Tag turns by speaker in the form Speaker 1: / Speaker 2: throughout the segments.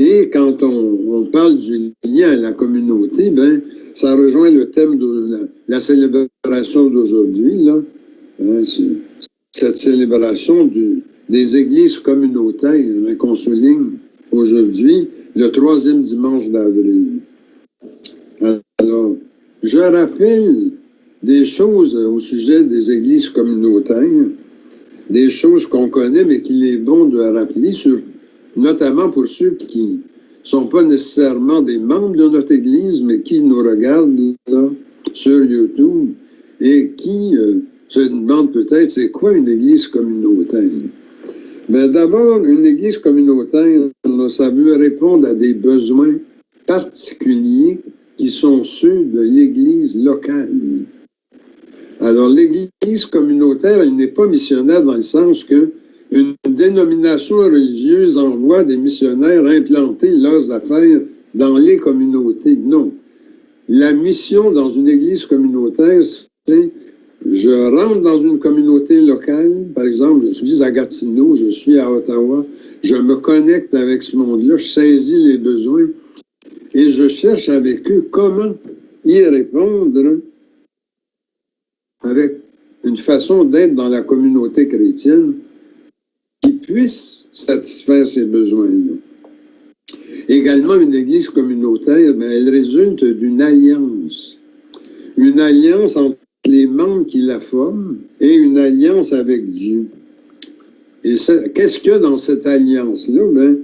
Speaker 1: Et quand on parle du lien à la communauté, ben, ça rejoint le thème de la célébration d'aujourd'hui, là. Hein, cette célébration des églises communautaires, hein, qu'on souligne aujourd'hui, le 3e dimanche d'avril. Alors, je rappelle des choses au sujet des églises communautaires, des choses qu'on connaît, mais qu'il est bon de rappeler, notamment pour ceux qui ne sont pas nécessairement des membres de notre Église, mais qui nous regardent là, sur YouTube et qui se demandent peut-être c'est quoi une Église communautaire. Bien, d'abord, une Église communautaire, ça veut répondre à des besoins particuliers qui sont ceux de l'Église locale. Alors, l'Église communautaire, elle n'est pas missionnaire dans le sens que une dénomination religieuse envoie des missionnaires implanter leurs affaires dans les communautés. Non. La mission dans une église communautaire, c'est je rentre dans une communauté locale, par exemple, je suis à Gatineau, je suis à Ottawa, je me connecte avec ce monde-là, je saisis les besoins et je cherche avec eux comment y répondre avec une façon d'être dans la communauté chrétienne qui puisse satisfaire ces besoins-là. Également, une église communautaire, mais elle résulte d'une alliance. Une alliance entre les membres qui la forment et une alliance avec Dieu. Et qu'est-ce qu'il y a dans cette alliance-là? Ben,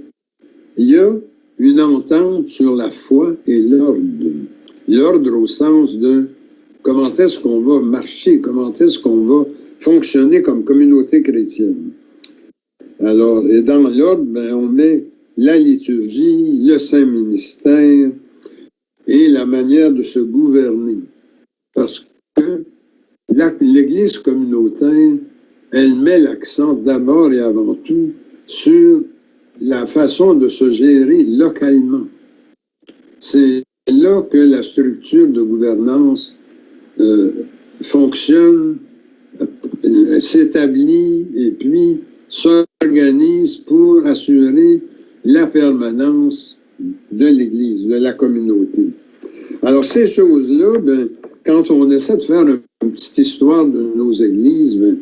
Speaker 1: il y a une entente sur la foi et l'ordre. L'ordre au sens de comment est-ce qu'on va marcher, comment est-ce qu'on va fonctionner comme communauté chrétienne. Alors, et dans l'ordre, ben, on met la liturgie, le Saint-Ministère et la manière de se gouverner. Parce que l'Église communautaire, elle met l'accent d'abord et avant tout sur la façon de se gérer localement. C'est là que la structure de gouvernance fonctionne, s'établit et puis s'organise pour assurer la permanence de l'Église, de la communauté. Alors, ces choses-là, ben, quand on essaie de faire une petite histoire de nos églises, ben,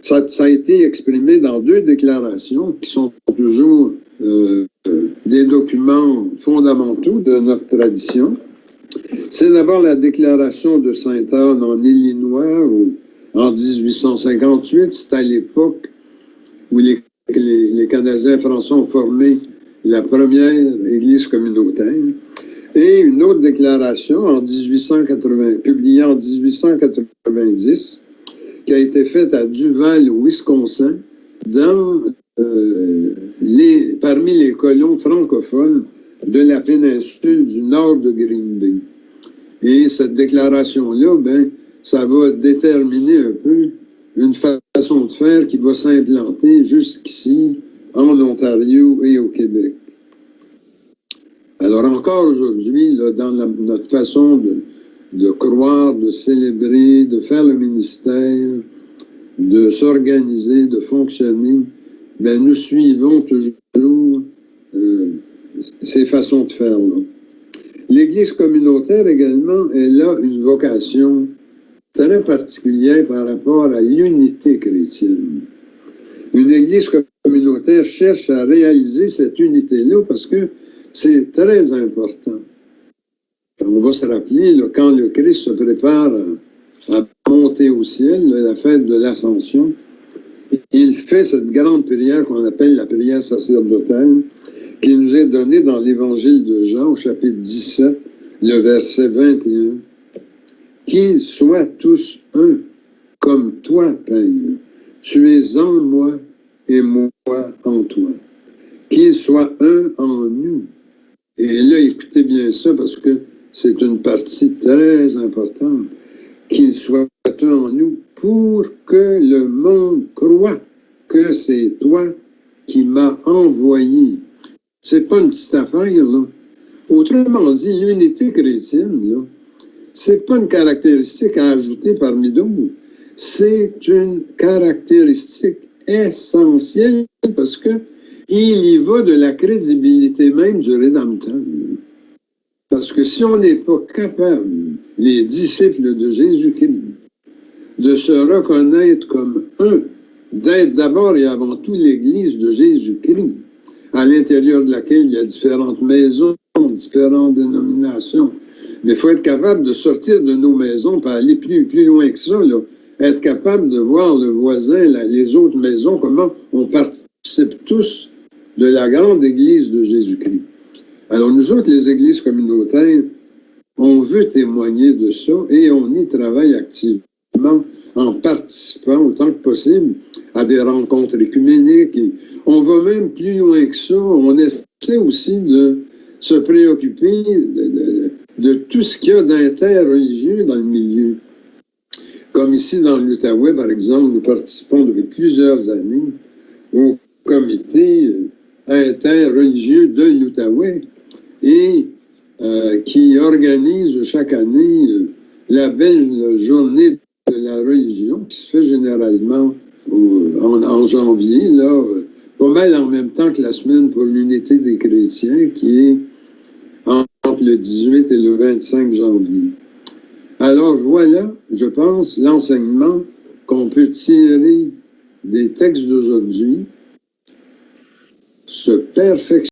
Speaker 1: ça a été exprimé dans 2 déclarations qui sont toujours des documents fondamentaux de notre tradition. C'est d'abord la déclaration de Sainte-Anne en Illinois en 1858. C'est à l'époque où les Canadiens français ont formé la première église communautaire. Et une autre déclaration publiée en 1890, qui a été faite à Duval, au Wisconsin, parmi les colons francophones de la péninsule du nord de Green Bay. Et cette déclaration-là, ben, ça va déterminer un peu une façon de faire qui va s'implanter jusqu'ici, en Ontario et au Québec. Alors encore aujourd'hui, là, dans notre façon de croire, de célébrer, de faire le ministère, de s'organiser, de fonctionner, ben, nous suivons toujours ces façons de faire-là. L'Église communautaire également, elle a une vocation très particulière par rapport à l'unité chrétienne. Une Église communautaire cherche à réaliser cette unité-là parce que c'est très important. On va se rappeler, là, quand le Christ se prépare à monter au ciel, là, la fête de l'Ascension, il fait cette grande prière qu'on appelle la prière sacerdotale, qui nous est donnée dans l'Évangile de Jean, au chapitre 17, le verset 21. Qu'ils soient tous un, comme toi, Père. Tu es en moi et moi en toi. Qu'ils soient un en nous. Et là, écoutez bien ça, parce que c'est une partie très importante. Qu'ils soient un en nous pour que le monde croie que c'est toi qui m'as envoyé. C'est pas une petite affaire, là. Autrement dit, l'unité chrétienne, là, c'est pas une caractéristique à ajouter parmi d'autres. C'est une caractéristique essentielle parce que Il y va de la crédibilité même du Rédempteur. Parce que si on n'est pas capable, les disciples de Jésus-Christ, de se reconnaître comme un, d'être d'abord et avant tout l'Église de Jésus-Christ, à l'intérieur de laquelle il y a différentes maisons, différentes dénominations. Mais il faut être capable de sortir de nos maisons pour aller plus loin que ça, là. Être capable de voir le voisin, les autres maisons, comment on participe tous de la grande Église de Jésus-Christ. Alors nous autres, les églises communautaires, on veut témoigner de ça et on y travaille activement en participant autant que possible à des rencontres écuméniques. Et on va même plus loin que ça. On essaie aussi de se préoccuper de tout ce qu'il y a d'interreligieux dans le milieu. Comme ici dans l'Outaouais, par exemple, nous participons depuis plusieurs années au comité interreligieux de l'Outaouais et qui organise chaque année la belle journée de la religion qui se fait généralement en janvier, là, pas mal en même temps que la semaine pour l'unité des chrétiens qui est entre le 18 et le 25 janvier. Alors voilà, je pense, l'enseignement qu'on peut tirer des textes d'aujourd'hui, se perfectionner